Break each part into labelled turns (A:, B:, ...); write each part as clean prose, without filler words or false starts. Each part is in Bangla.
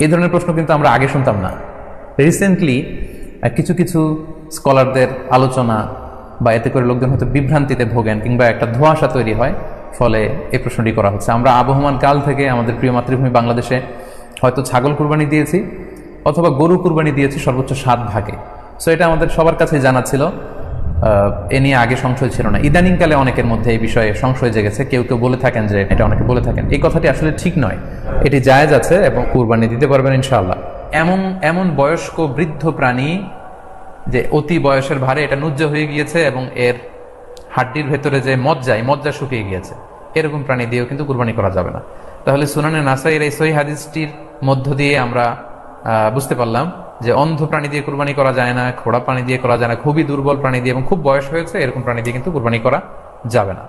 A: এই ধরনের প্রশ্ন কিন্তু আমরা আগে শুনতাম না। রিসেন্টলি কিছু কিছু স্কলারদের আলোচনা বা এতে করে লোকজন হয়তো বিভ্রান্তিতে ভোগেন কিংবা একটা ধোঁয়াশা তৈরি হয়, ফলে এই প্রশ্নটি করা হচ্ছে। আমরা আবহমান কাল থেকে আমাদের প্রিয় মাতৃভূমি বাংলাদেশে হয়তো ছাগল কুরবানি দিয়েছি অথবা গরু কুরবানি দিয়েছি সর্বোচ্চ 7 ভাগে। সো এটা আমাদের সবার কাছে জানা ছিল, এ নিয়ে আগে সংশয় ছিল না। ইদানিংকালে অনেকের মধ্যে এই বিষয়ে সংশয় জেগেছে, কেউ কেউ বলে থাকেন যে এটা, অনেকে বলে থাকেন এই কথাটি আসলে ঠিক নয়, এটি জায়েজ আছে এবং কুরবানি দিতে পারবেন ইনশাআল্লাহ। এমন বয়স্ক বৃদ্ধ প্রাণী যে অতি বয়সের ভারে এটা নুজ্জ হয়ে গিয়েছে এবং এর হাড্ডির ভেতরে যে মজ্জা শুকিয়ে গিয়েছে, এরকম প্রাণী দিয়েও কিন্তু কুরবানি করা যাবে না। তাহলে সুনানে নাসাইয়ের এই সহিহ হাদিসটির মধ্য দিয়ে আমরা বুঝতে পারলাম যে অন্ধ প্রাণী দিয়ে কুরবানি করা যায় না, খোড়া প্রাণী দিয়ে করা যায় না, খুবই দুর্বল প্রাণী দিয়ে এবং খুব বয়স হয়েছে এরকম প্রাণী দিয়ে কিন্তু কুরবানি করা যাবে না।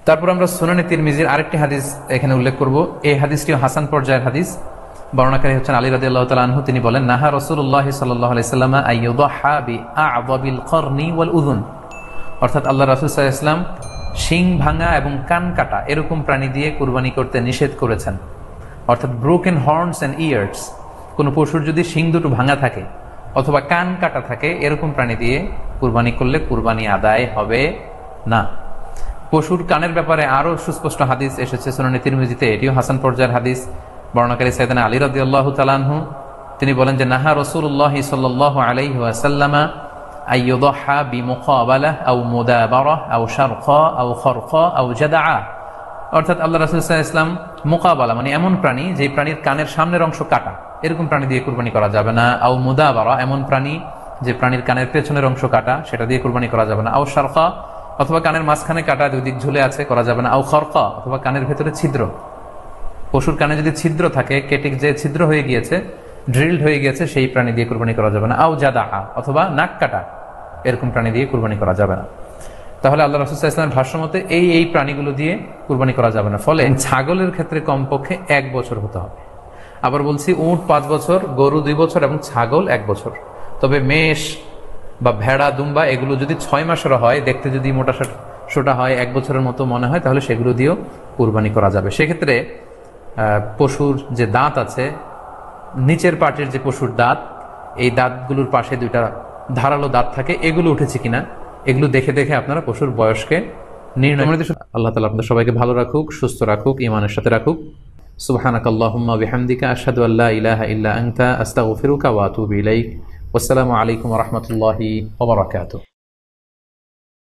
A: তারপর আমরা সুনানে তিরমিজির আরেকটি হাদিস এখানে উল্লেখ করব। এই হাদিসটিও হাসান পর্যায়ের হাদিস। বর্ণনাকারী হচ্ছেন আলী রাদিয়াল্লাহু তাআলা আনহু। তিনি বলেন, নাহা রাসূলুল্লাহ সাল্লাল্লাহু আলাইহি ওয়াসাল্লাম আইয়ুদহা বিআ'যাবিল করনি ওয়াল উযুন, অর্থাৎ আল্লাহ রাসূল সাল্লাল্লাহু আলাইহি ওয়াসাল্লাম শিং ভাঙা এবং কান কাটা এরকম প্রাণী দিয়ে কুরবানি করতে নিষেধ করেছেন। অর্থাৎ ব্রোকেন হর্নস অ্যান্ড ইয়ার্স, কোনো পশুর যদি শিং দুটো ভাঙা থাকে অথবা কান কাটা থাকে এরকম প্রাণী দিয়ে কুরবানি করলে কুরবানি আদায় হবে না। পশুর কানের ব্যাপারে আরো সুস্পষ্ট হাদিস এসেছে সুনানে তিরমিজিতে, এটিও হাসান পর্যায়ের হাদিস। বর্ণনাকারী সাইয়েদনা আলী রাদিয়াল্লাহু তাআলা আনহু, তিনি বলেন যে নাহা রাসূলুল্লাহ সাল্লাল্লাহু আলাইহি ওয়াসাল্লাম আইয়ুদহা বিমুকাবালাহ আও মুদাবারাহ আও শারকা আও খরকা আও জাদআ, অর্থাৎ আল্লাহ রাসূল সাল্লাল্লাহু আলাইহি ওয়াসাল্লাম মুকাবালা মানে এমন প্রাণী যে প্রাণীর কানের সামনের অংশ কাটা, এরকম প্রাণী দিয়ে কুরবানি করা যাবে না। আও মুদাবারা, এমন প্রাণী যে প্রাণীর কানের পেছনের অংশ কাটা, সেটা দিয়ে কুরবানি করা যাবে না। আও শারকা, অথবা কানের মাঝখানে কাটা, দুই দিক ঝুলে আছে, করা যাবে না। আও খরকা, অথবা কানের ভেতরে ছিদ্র, পশুর কানে যদি ছিদ্র থাকে, কেটে যে ছিদ্র হয়ে গিয়েছে, ড্রিলড হয়ে গিয়েছে, সেই প্রাণী দিয়ে কুরবানি করা যাবে না। আও জাদা, অথবা নাক কাটা, এরকম প্রাণী দিয়ে কুরবানি করা যাবে না। তাহলে আল্লাহ রাসূল সাল্লাল্লাহু আলাইহি ওয়াসাল্লামের ভাষ্যমতে এই প্রাণীগুলো দিয়ে কুরবানি করা যাবে না। ফলে ছাগলের ক্ষেত্রে কমপক্ষে 1 বছর হতে হবে। আবার বলছি, উট 5 বছর, গরু 2 বছর এবং ছাগল 1 বছর। তবে মেষ বা ভেড়া, দুম্বা এগুলো যদি 6 মাসের হয়, দেখতে যদি মোটা সোটা হয়, 1 বছরের মতো মনে হয়, তাহলে সেগুলো দিয়েও কুরবানি করা যাবে। সেক্ষেত্রে পশুর যে দাঁত আছে, নিচের পাটের যে পশুর দাঁত, এই দাঁতগুলোর পাশে 2টা ধারালো দাঁত থাকে, এগুলো উঠেছে কিনা এগুলো দেখে দেখে আপনারা পশুর বয়সকে নির্ণয়। আল্লাহ তাআলা আপনাদের সবাইকে ভালো রাখুক, সুস্থ রাখুক, ঈমানের সাথে রাখুক। সুবহানাকাল্লাহুম্মা বিহামদিকা আশহাদু আল্লা ইলাহা ইল্লা আনতা আস্তাগফিরুকা ওয়া আতুবু ইলাইক। ওয়াসসালামু আলাইকুম ওয়া রাহমাতুল্লাহি ওয়া বারাকাতুহু।